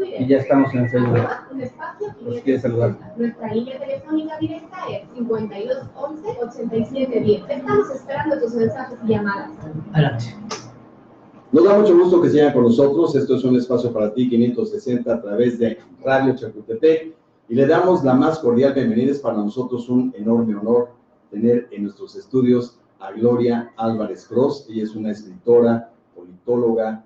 Y ya estamos en el Facebook. Los quiere saludar. Nuestra línea telefónica directa es 5211-8710. Estamos esperando tus mensajes y llamadas. Adelante. Nos da mucho gusto que sigan con nosotros. Esto es un espacio para ti, 560, a través de Radio Chapultepec. Y le damos la más cordial bienvenida. Es para nosotros un enorme honor tener en nuestros estudios a Gloria Álvarez Cross. Ella es una escritora, politóloga,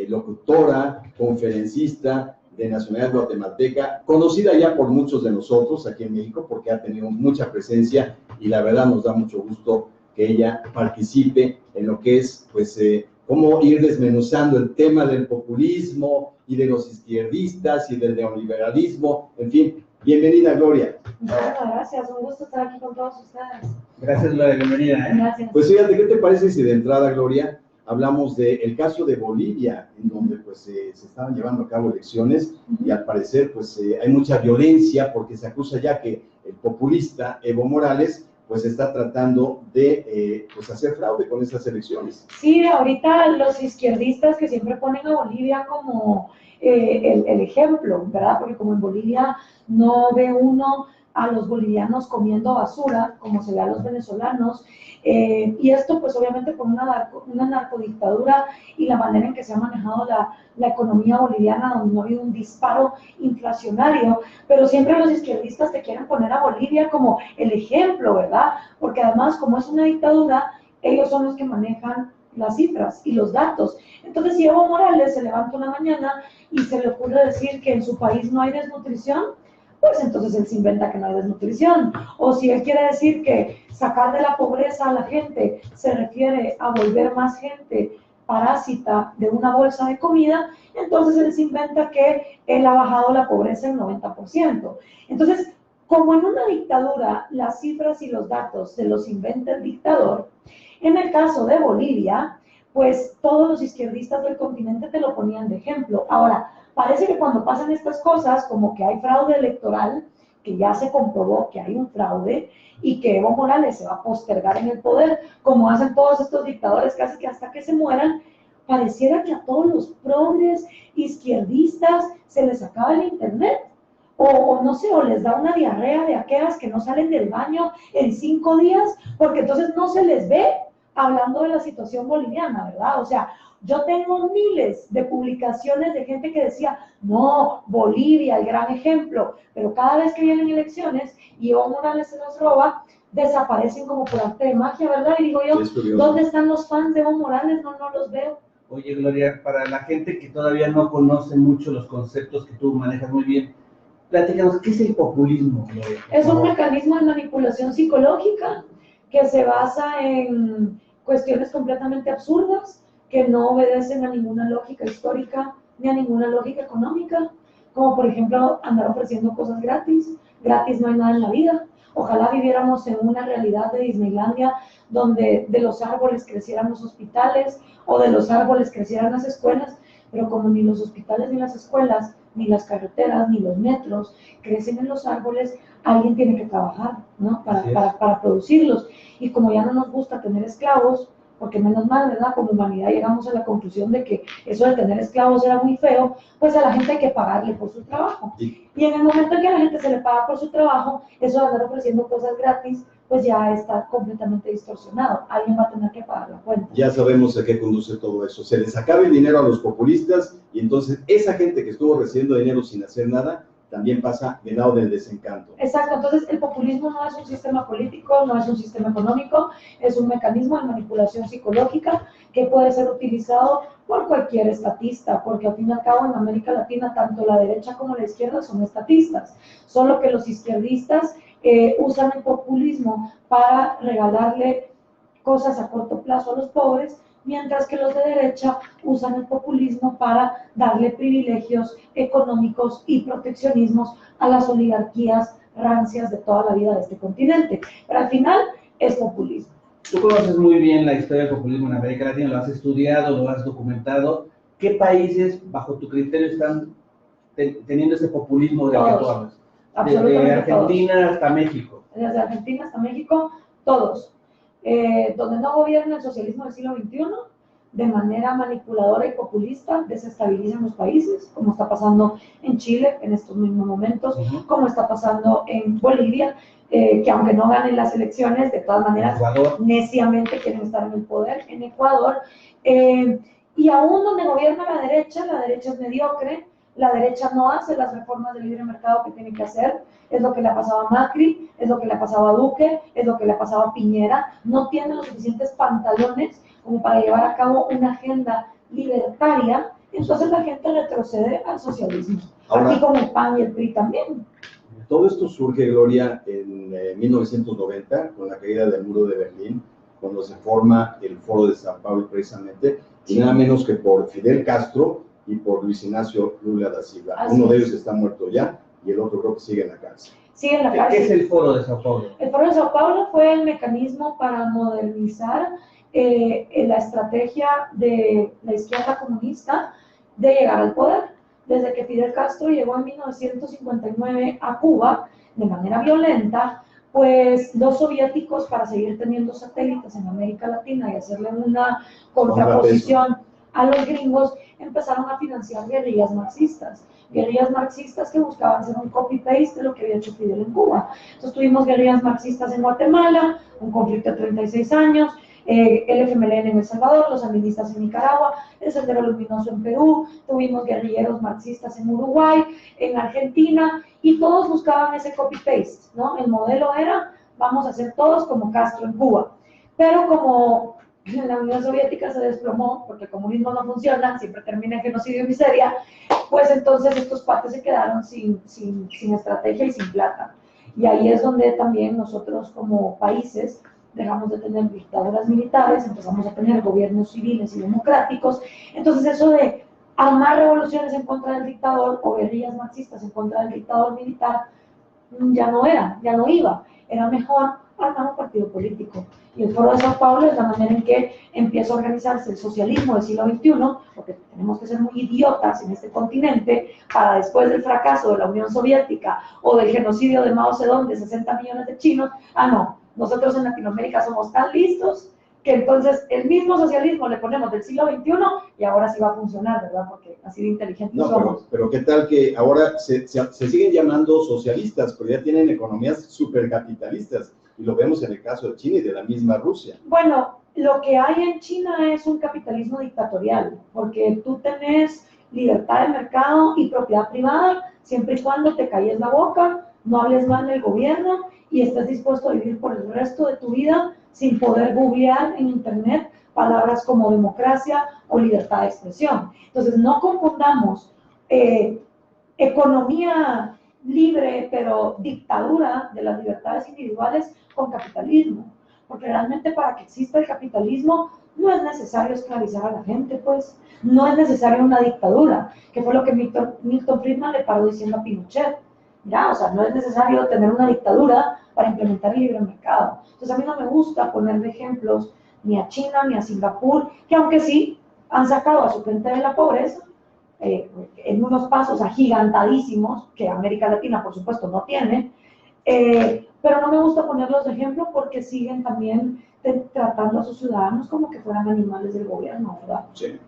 locutora, conferencista de nacionalidad guatemalteca, conocida ya por muchos de nosotros aquí en México porque ha tenido mucha presencia y la verdad nos da mucho gusto que ella participe en lo que es, pues, cómo ir desmenuzando el tema del populismo y de los izquierdistas y del neoliberalismo. En fin, bienvenida, Gloria. Gracias, un gusto estar aquí con todos ustedes. Gracias, Gloria, bienvenida. Gracias. Pues fíjate, ¿qué te parece si de entrada, Gloria, hablamos del caso de Bolivia, en donde pues se estaban llevando a cabo elecciones y al parecer pues hay mucha violencia porque se acusa ya que el populista Evo Morales pues está tratando de pues hacer fraude con estas elecciones? Sí, ahorita los izquierdistas que siempre ponen a Bolivia como el ejemplo, ¿verdad? Porque como en Bolivia no ve uno a los bolivianos comiendo basura, como se ve a los venezolanos, y esto pues obviamente por una narcodictadura y la manera en que se ha manejado la economía boliviana, donde no ha habido un disparo inflacionario, pero siempre los izquierdistas te quieren poner a Bolivia como el ejemplo, ¿verdad? Porque además como es una dictadura, ellos son los que manejan las cifras y los datos. Entonces si Evo Morales se levanta una mañana y se le ocurre decir que en su país no hay desnutrición, pues entonces él se inventa que no hay desnutrición. O si él quiere decir que sacar de la pobreza a la gente se refiere a volver más gente parásita de una bolsa de comida, entonces él se inventa que él ha bajado la pobreza en 90%. Entonces, como en una dictadura las cifras y los datos se los inventa el dictador, en el caso de Bolivia, pues todos los izquierdistas del continente te lo ponían de ejemplo. Ahora, parece que cuando pasan estas cosas, como que hay fraude electoral, que ya se comprobó que hay un fraude y que Evo Morales se va a postergar en el poder, como hacen todos estos dictadores casi que hasta que se mueran, pareciera que a todos los progres izquierdistas se les acaba el internet. O no sé, o les da una diarrea de aquellas que no salen del baño en 5 días, porque entonces no se les ve hablando de la situación boliviana, ¿verdad? O sea, yo tengo miles de publicaciones de gente que decía, no, Bolivia, el gran ejemplo, pero cada vez que vienen elecciones y Evo Morales se los roba, desaparecen como por arte de magia, ¿verdad? Y digo yo, ¿dónde están los fans de Evo Morales? No los veo. Oye, Gloria, para la gente que todavía no conoce mucho los conceptos que tú manejas muy bien, platícanos, ¿qué es el populismo, Gloria? Es un mecanismo de manipulación psicológica que se basa en cuestiones completamente absurdas, que no obedecen a ninguna lógica histórica ni a ninguna lógica económica, como por ejemplo andar ofreciendo cosas gratis. Gratis no hay nada en la vida. Ojalá viviéramos en una realidad de Disneylandia donde de los árboles crecieran los hospitales o de los árboles crecieran las escuelas, pero como ni los hospitales ni las escuelas, ni las carreteras, ni los metros crecen en los árboles, alguien tiene que trabajar, ¿no? Para producirlos. Y como ya no nos gusta tener esclavos, porque menos mal, ¿verdad? Como humanidad llegamos a la conclusión de que eso de tener esclavos era muy feo, pues a la gente hay que pagarle por su trabajo. Y en el momento en que a la gente se le paga por su trabajo, eso de andar ofreciendo cosas gratis, pues ya está completamente distorsionado. Alguien va a tener que pagar la cuenta. Ya sabemos a qué conduce todo eso. Se les acaba el dinero a los populistas y entonces esa gente que estuvo recibiendo dinero sin hacer nada, también pasa del lado del desencanto. Exacto, entonces el populismo no es un sistema político, no es un sistema económico, es un mecanismo de manipulación psicológica que puede ser utilizado por cualquier estatista, porque al fin y al cabo en América Latina tanto la derecha como la izquierda son estatistas, solo que los izquierdistas usan el populismo para regalarle cosas a corto plazo a los pobres, mientras que los de derecha usan el populismo para darle privilegios económicos y proteccionismos a las oligarquías rancias de toda la vida de este continente. Pero al final es populismo. Tú conoces muy bien la historia del populismo en América Latina, lo has estudiado, lo has documentado. ¿Qué países, bajo tu criterio, están teniendo ese populismo del que tú hablas? Desde Argentina todos. Hasta México. Desde Argentina hasta México, todos. Donde no gobierna el socialismo del siglo XXI, de manera manipuladora y populista desestabilizan los países, como está pasando en Chile en estos mismos momentos, como está pasando en Bolivia, que aunque no ganen las elecciones, de todas maneras, Ecuador, neciamente quieren estar en el poder, en Ecuador, y aún donde gobierna la derecha es mediocre, la derecha no hace las reformas de libre mercado que tiene que hacer, es lo que le ha pasado a Macri, es lo que le ha pasado a Duque, es lo que le ha pasado a Piñera, no tiene los suficientes pantalones como para llevar a cabo una agenda libertaria, entonces la gente retrocede al socialismo, Ahora, así como el PAN y el PRI también. todo esto surge, Gloria, en 1990, con la caída del muro de Berlín, cuando se forma el Foro de Sao Paulo precisamente, y nada menos que por Fidel Castro y por Luis Ignacio Lula da Silva. Así Uno de es. ellos está muerto ya, y el otro creo que sigue en la cárcel. Sigue en la ¿qué cárcel. es el Foro de Sao Paulo? El Foro de Sao Paulo fue el mecanismo para modernizar la estrategia de la izquierda comunista de llegar al poder. Desde que Fidel Castro llegó en 1959 a Cuba de manera violenta, pues los soviéticos, para seguir teniendo satélites en América Latina y hacerle una contraposición a los gringos, empezaron a financiar guerrillas marxistas que buscaban hacer un copy-paste de lo que había hecho Fidel en Cuba. Entonces tuvimos guerrillas marxistas en Guatemala, un conflicto de 36 años, el FMLN en El Salvador, los sandinistas en Nicaragua, el Sendero Luminoso en Perú, tuvimos guerrilleros marxistas en Uruguay, en Argentina, y todos buscaban ese copy-paste, ¿no? El modelo era, vamos a hacer todos como Castro en Cuba. Pero como la Unión Soviética se desplomó, porque el comunismo no funciona, siempre termina en genocidio y miseria, pues entonces estos cuates se quedaron sin estrategia y sin plata. Y ahí es donde también nosotros como países dejamos de tener dictaduras militares, empezamos a tener gobiernos civiles y democráticos. Entonces eso de armar revoluciones en contra del dictador o guerrillas marxistas en contra del dictador militar ya no iba. Era mejor armar un partido político. Y el Foro de Sao Paulo es la manera en que empieza a organizarse el socialismo del siglo XXI, porque tenemos que ser muy idiotas en este continente para, después del fracaso de la Unión Soviética o del genocidio de Mao Zedong de 60 millones de chinos, no, nosotros en Latinoamérica somos tan listos que entonces el mismo socialismo le ponemos del siglo XXI y ahora sí va a funcionar, ¿verdad? Porque así de inteligentes No, somos. pero ¿qué tal que ahora se siguen llamando socialistas, pero ya tienen economías supercapitalistas? Y lo vemos en el caso de China y de la misma Rusia. Bueno, lo que hay en China es un capitalismo dictatorial, porque tú tenés libertad de mercado y propiedad privada, siempre y cuando te calles la boca, no hables mal del gobierno y estés dispuesto a vivir por el resto de tu vida sin poder googlear en internet palabras como democracia o libertad de expresión. Entonces, no confundamos economía libre, pero dictadura de las libertades individuales con capitalismo. Porque realmente para que exista el capitalismo no es necesario esclavizar a la gente, pues. No es necesaria una dictadura, que fue lo que Milton Friedman le paró diciendo a Pinochet. Ya, o sea, no es necesario tener una dictadura para implementar el libre mercado. Entonces a mí no me gusta poner de ejemplos ni a China ni a Singapur, que aunque sí han sacado a su gente de la pobreza, en unos pasos agigantadísimos, que América Latina por supuesto no tiene, pero no me gusta ponerlos de ejemplo porque siguen también tratando a sus ciudadanos como que fueran animales del gobierno, ¿verdad? Sí.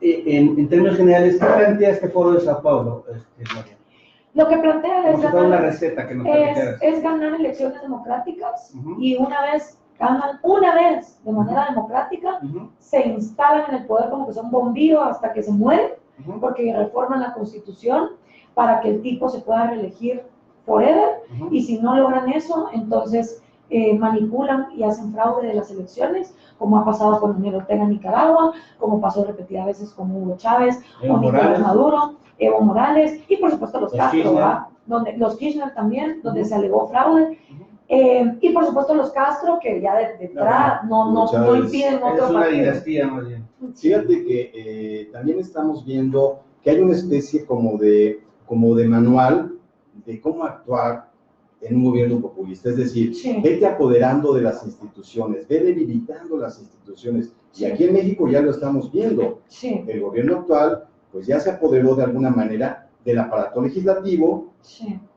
En términos generales, ¿qué plantea este Foro de Sao Paulo, María? Lo que plantea Como si fuera una receta que nos platicaras. es ganar elecciones democráticas y una vez ganan, una vez de manera democrática, se instalan en el poder como que son bombillos hasta que se mueren, porque reforman la Constitución para que el tipo se pueda reelegir forever, y si no logran eso, entonces manipulan y hacen fraude de las elecciones, como ha pasado con Daniel Ortega en Nicaragua, como pasó repetidas veces con Hugo Chávez o Nicolás Maduro, Evo Morales, y por supuesto los Castro, ¿verdad? Donde, los Kirchner también, donde se alegó fraude, y por supuesto los Castro, que ya de entrada no impiden otro es una partido. dinastía más bien. Fíjate que también estamos viendo que hay una especie como de manual de cómo actuar en un gobierno populista, es decir, vete apoderando de las instituciones, ve debilitando las instituciones, y aquí en México ya lo estamos viendo. El gobierno actual pues ya se apoderó de alguna manera del aparato legislativo,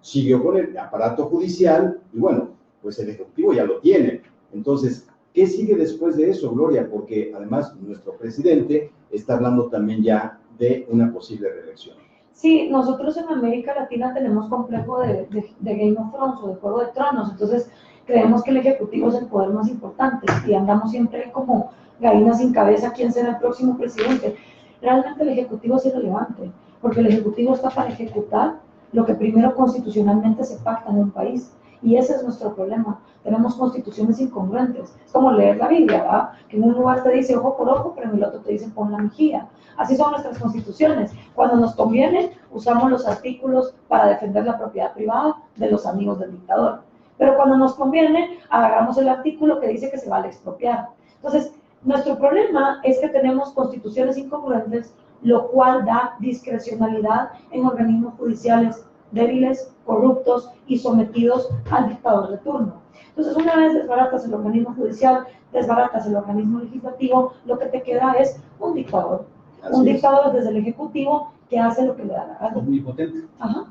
siguió con el aparato judicial, y bueno, pues el ejecutivo ya lo tiene. Entonces, ¿Qué sigue después de eso, Gloria? Porque además nuestro presidente está hablando también ya de una posible reelección. Sí, nosotros en América Latina tenemos complejo de Game of Thrones o de Juego de Tronos, entonces creemos que el Ejecutivo es el poder más importante y andamos siempre como gallinas sin cabeza quién será el próximo presidente. Realmente el Ejecutivo es irrelevante, porque el Ejecutivo está para ejecutar lo que primero constitucionalmente se pacta en un país. Y ese es nuestro problema. Tenemos constituciones incongruentes. Es como leer la Biblia, ¿verdad? Que en un lugar te dice ojo por ojo, pero en el otro te dice pon la mejilla. Así son nuestras constituciones. Cuando nos conviene, usamos los artículos para defender la propiedad privada de los amigos del dictador. Pero cuando nos conviene, agarramos el artículo que dice que se vale expropiar. Entonces, nuestro problema es que tenemos constituciones incongruentes, lo cual da discrecionalidad en organismos judiciales débiles, corruptos y sometidos al dictador de turno. Entonces, una vez desbaratas el organismo judicial, desbaratas el organismo legislativo, lo que te queda es un dictador. Así Un es. dictador desde el Ejecutivo que hace lo que le da la gana. Omnipotente. Ajá.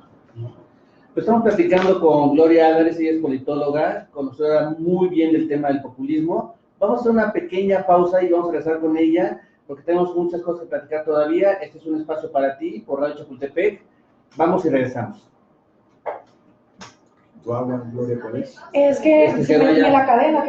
Pues estamos platicando con Gloria Álvarez, ella es politóloga, conocedora muy bien del tema del populismo. Vamos a hacer una pequeña pausa y vamos a regresar con ella, porque tenemos muchas cosas que platicar todavía. Este es un espacio para ti, por Radio Chapultepec. Vamos y regresamos. ¿Tu agua, Gloria, cuál es? Es que Es que se quedó me ya. la cadena.